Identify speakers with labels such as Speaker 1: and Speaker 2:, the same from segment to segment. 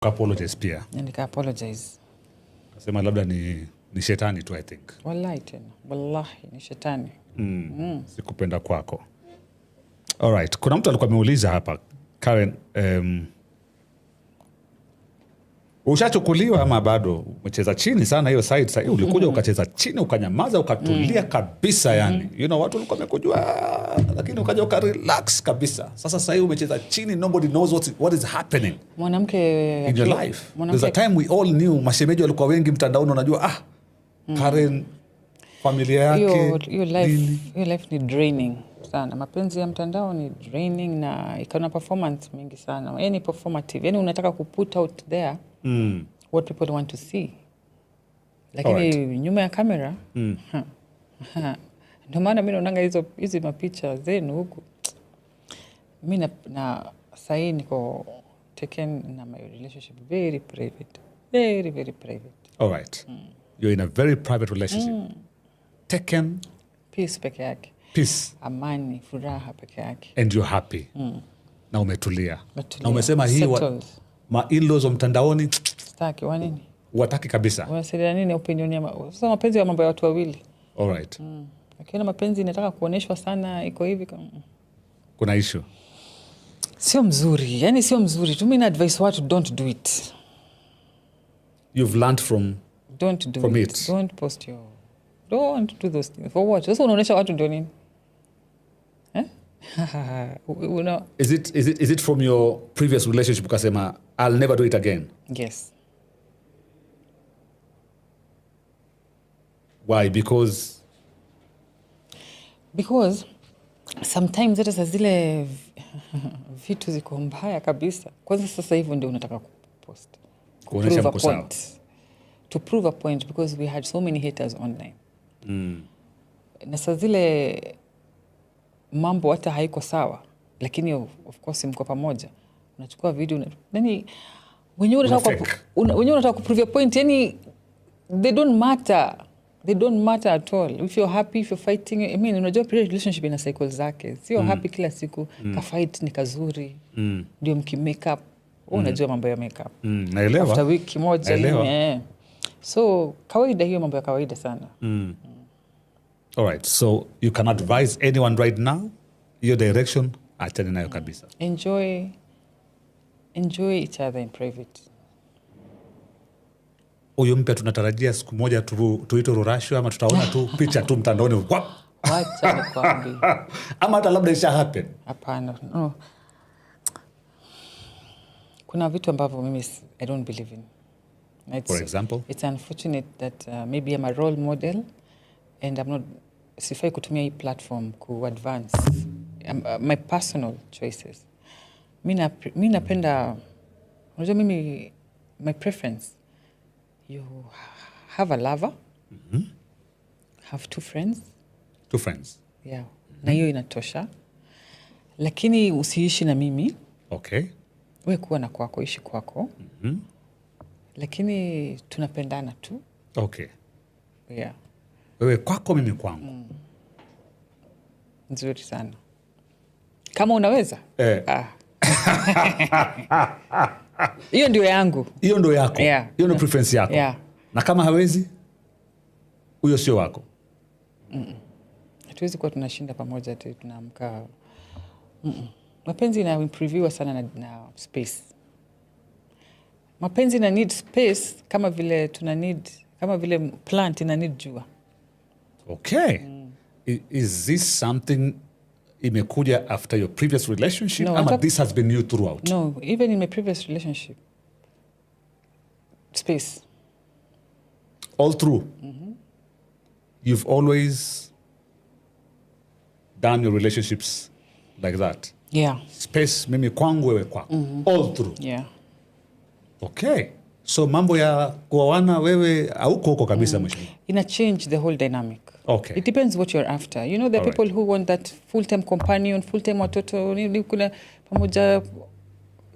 Speaker 1: apologize pia.
Speaker 2: Nika apologize.
Speaker 1: Kasema labda ni shetani tu I think.
Speaker 2: Wallahi tena. Wallahi ni shetani.
Speaker 1: Sikupenda kwako. All right. Kuna mtu alikuwa ameuliza hapa Karen, ushachukuliwa ama bado umecheza chini sana hiyo side sasa ulikuja ukacheza chini ukanyamaza ukatulia kabisa yani. You know watu walikuwa wamekujua lakini ukaja ukarelax kabisa. Sasa hivi umecheza chini, nobody knows what is happening.
Speaker 2: Mwanamke
Speaker 1: in your life. There's a time we all knew, mashemeji walikuwa wengi mtandaoni unajua Karen familia yake.
Speaker 2: Your life ni draining sana. Mapenzi ya mtandao ni draining na ikana performance mingi sana. Any performative. Yani unataka kuput out there what people want to see. Lakini nyuma ya kamera ndio maana mimi naonanga hizi mapicha zenu huku. Mimi na sahi niko taken na my relationship very private. Very, very private.
Speaker 1: All right. You're in a very private relationship. Taken.
Speaker 2: Peace peke yake.
Speaker 1: Peace.
Speaker 2: Amani, furaha peke yake.
Speaker 1: And you're happy. Na umetulia. Na umesema hii ma-in-laws wa mtandaoni
Speaker 2: sitaki wanini?
Speaker 1: Wataki kabisa.
Speaker 2: Wanasema nini opinion ya sasa mapenzi ya mambo ya watu wawili.
Speaker 1: All right.
Speaker 2: Lakini mapenzi inataka kuoneshwa sana iko hivi
Speaker 1: kuna issue.
Speaker 2: Sio mzuri. Yani sio mzuri. Tu mimi advice watu don't do it.
Speaker 1: You've learned from
Speaker 2: don't do
Speaker 1: from
Speaker 2: it. Don't post your don't do those things. For what? Sasa unaonesha watu ndio nini?
Speaker 1: Is it from your previous relationship ukasema I'll never do it again?
Speaker 2: Yes.
Speaker 1: Why? Because
Speaker 2: sometimes hata zile vitu ziko mbaya kabisa. Kwanza sasa hivyo ndio unataka kupost.
Speaker 1: Kuonesha mko sawa.
Speaker 2: To prove a point because we had so many haters online. Na sasa zile mambo hata haiko sawa lakini of course mko pamoja. Unachukua video nani wenyewe unataka kuprove a point yani they don't matter at all. If you're happy, if you're fighting, I mean unajua relationship ina cycles zake. Sio happy kila siku, ka fight ni kazuri. Ndio make up. Unajua mambo ya make up.
Speaker 1: Naelewa.
Speaker 2: After wiki moja so kawaida hiyo mambo ya kawaida sana.
Speaker 1: All right. So you can advise anyone right now your direction achana nayo kabisa.
Speaker 2: Enjoy each other in private.
Speaker 1: Huyo mpya tunatarajia siku moja tuito Rurasho ama tutaona tu picha tu mtandaoni.
Speaker 2: Wacha nikwambie.
Speaker 1: Ama hata labda isha happen.
Speaker 2: Hapana. No. Kuna vitu ambavyo mimi I don't believe in.
Speaker 1: For example?
Speaker 2: It's unfortunate that maybe I'm a role model and I'm not sifai kutumia hii platform ku advance my personal choices. Mimi napenda unajua mimi my preference you have a lover, have two friends. Yeah. Na hiyo inatosha. Lakini usiishi na mimi.
Speaker 1: Okay.
Speaker 2: Wewe kuwa na kwako, ishi kwako. Lakini tunapendana tu.
Speaker 1: Okay.
Speaker 2: Yeah.
Speaker 1: Wewe kwako mimi kwangu.
Speaker 2: Nzuri sana. Kama unaweza? Hiyo ndio yangu.
Speaker 1: Hiyo ndio yako.
Speaker 2: Yeah.
Speaker 1: Hiyo ndio preference yako.
Speaker 2: Yeah.
Speaker 1: Na kama hawezi, huyo sio wako.
Speaker 2: Hatuwezi kuwa tunashinda pamoja ati tunaamka. Mapenzi ina improve sana na space. Mapenzi ina need space kama vile kama vile plant ina need jua.
Speaker 1: Okay. Is this something imekuja after your previous relationship?
Speaker 2: No,
Speaker 1: ama this has been you throughout?
Speaker 2: No, even in my previous relationship. Space.
Speaker 1: All through? You've always done your relationships like that?
Speaker 2: Yeah.
Speaker 1: Space, mimi kwangu, wewe kwako. All through?
Speaker 2: Yeah.
Speaker 1: Okay. So mambo ya kuoana wewe hauko huko kabisa mwisho.
Speaker 2: Ina change the whole dynamic.
Speaker 1: Okay.
Speaker 2: It depends what you're after. You know, there are people who want that full-time companion, full-time watoto, kuna pamoja.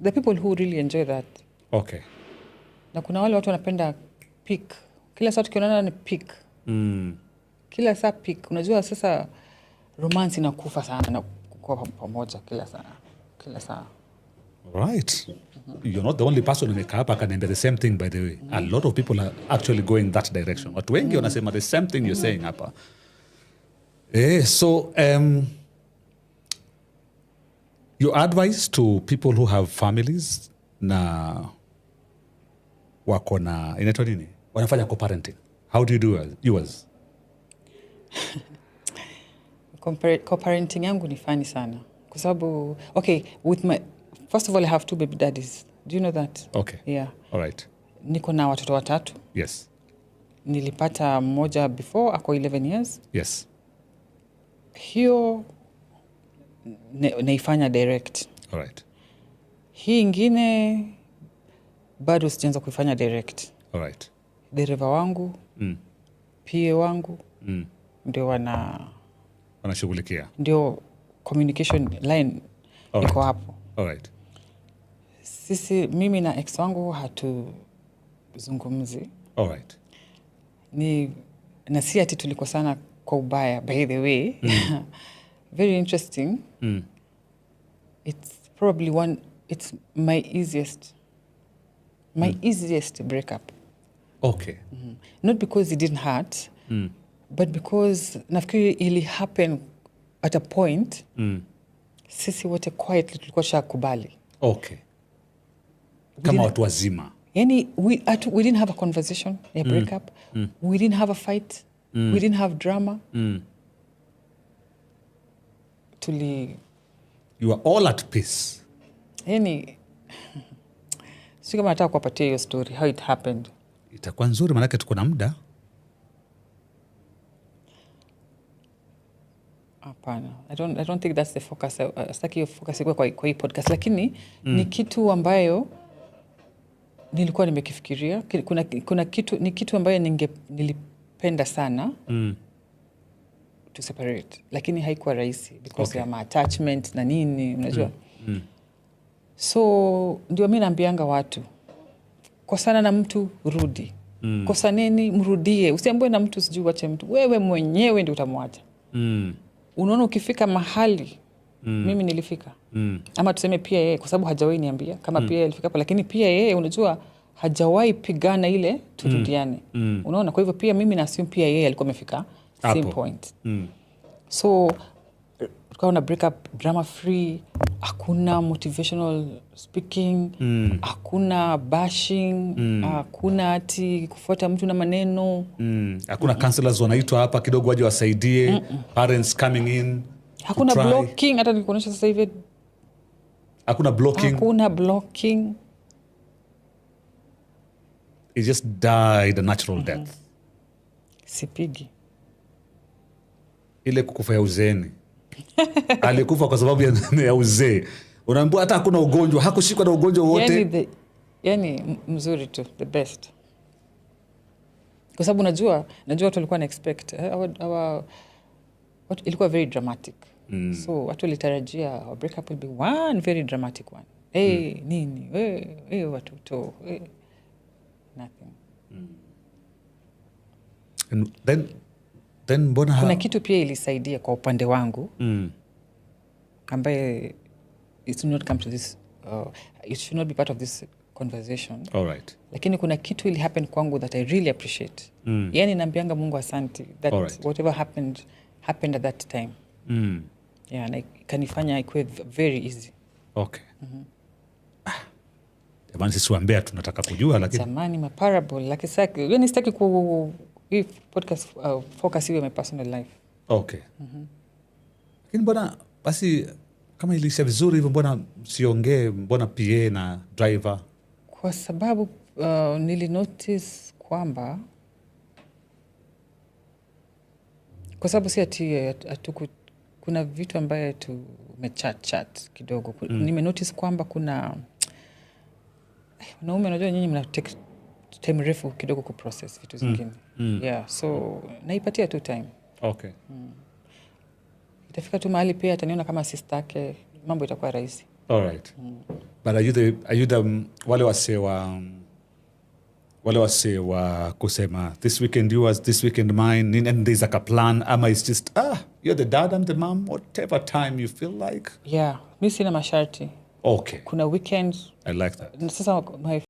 Speaker 2: The people who really enjoy that.
Speaker 1: Okay.
Speaker 2: Na kuna wale watu wanapenda pick. Kila saa tukionana ni pick. Kila saa pick. Unajua sasa romance inakufa sana na kuwa pamoja kila saa.
Speaker 1: Right. you're not the only person umekaa hapa akaniambia the same thing, by the way. A lot of people are actually going that direction. Watu wengi wanasema the same thing you're saying hapa. So your advice to people who have families na wako na inaitwa nini, wanafanya co-parenting, how do you do yours?
Speaker 2: Co-parenting yangu ni funny sana kwa sababu first of all I have 2 baby daddies. Do you know that?
Speaker 1: Okay.
Speaker 2: Yeah.
Speaker 1: All right.
Speaker 2: Niko na watoto 3.
Speaker 1: Yes.
Speaker 2: Nilipata mmoja before ako 11 years.
Speaker 1: Yes.
Speaker 2: Hiyo naifanya direct.
Speaker 1: All right.
Speaker 2: Hii ingine bado sijaanza kuifanya direct.
Speaker 1: All right.
Speaker 2: Dereva wangu, PA wangu, ndio
Speaker 1: wanashughulikia.
Speaker 2: Ndio communication line iko hapo.
Speaker 1: All right.
Speaker 2: Sisi, mimi na ex wangu hatuzungumzi.
Speaker 1: All right.
Speaker 2: Na si ati tulikosana kwa ubaya, by the way. Very interesting. It's probably it's my easiest breakup.
Speaker 1: Okay.
Speaker 2: Not because it didn't hurt, but because nafikiri ili happen at a point, sisi wote quietly tulikuwa shakubali.
Speaker 1: Okay. Kama watu wazima.
Speaker 2: Yani we didn't have a conversation ya breakup. We didn't have a fight. We didn't have drama.
Speaker 1: You are all at peace.
Speaker 2: Yani sio kama nataka kuwapatia hiyo story how it happened.
Speaker 1: Itakuwa nzuri maana tuko na muda.
Speaker 2: Hapana. I don't think that's the focus. Sitaki hiyo focus kwa hii podcast, lakini ni kitu ambayo nilikuwa nimekifikiria. Kuna kitu ambayo nilipenda sana to separate, lakini haikuwa rahisi because ya attachment na nini, unajua. So ndio mimi naambianga watu, kosana na mtu rudi. Kosaneni mrudie. Usiambiwe na mtu sijui wache mtu. Wewe mwenyewe ndio utamwacha. Unaona ukifika mahali mimi nilifika. Ama tuseme pia yeye, kwa sababu hajawahi niambia kama pia yeye alifika hapo, lakini pia yeye unajua hajawahi pigana ile turudiane. Unaona, kwa hivyo pia mimi na assume pia yeye alikuwa amefika same point. So tukaona break up drama free, hakuna motivational speaking, hakuna bashing, hakuna ati kufuata mtu na maneno.
Speaker 1: Hakuna counselors wanaitwa hapa kidogo waje wasaidie, parents coming in.
Speaker 2: Hakuna blocking, hata nikuonyesha sasa hivi.
Speaker 1: Hakuna
Speaker 2: blocking.
Speaker 1: It just died a natural death.
Speaker 2: Sipigi.
Speaker 1: Ile kukufa ya uzeeni. Alikufa kwa sababu ya uzee. Unaambiwa hata hakuna ugonjwa, hakushikwa na ugonjwa wote.
Speaker 2: Yani mzuri tu, the best. Kwa sababu najua watu walikuwa na expect. Ilikuwa very dramatic. So watu walitarajia our breakup will be one very dramatic one. Nini? Watoto. Nothing.
Speaker 1: And then mbona
Speaker 2: kuna kitu pia ilisaidia kwa upande wangu ambaye it should not come to this it should not be part of this conversation.
Speaker 1: All right.
Speaker 2: Lakini kuna kitu ili happen kwangu that I really appreciate. Yani naambianga Mungu asante that whatever happened at that time. Yeah, na kanifanya ikuwe very easy.
Speaker 1: Okay. Jamani sisi waambia tunataka kujua, lakini
Speaker 2: jamani maparable lakini sasa yani sitaki hii podcast focus iwe my personal life.
Speaker 1: Okay. Lakini mbona basi kama ilisha vizuri hivyo, mbona msiongee, mbona PA na driver?
Speaker 2: Kwa sababu nilinotice kwamba kwa sababu si ati kuna vitu ambaye tumechat kidogo. Nimenotice kwamba kuna wanaume, unajua nyinyi mna take time refu kidogo ku process vitu zingine. Yeah, so naipatia tu time.
Speaker 1: Okay.
Speaker 2: Itafika tu mahali pia ataniona kama sister yake, mambo itakuwa rahisi.
Speaker 1: All right. But are you the wale wasewa kusema this weekend yours, this weekend mine, and there's like a plan, ama it's just you're the dad, I'm the mom, whatever time you feel like?
Speaker 2: Yeah, mimi sina masharti.
Speaker 1: Okay,
Speaker 2: kuna weekend
Speaker 1: I like that.
Speaker 2: sasa my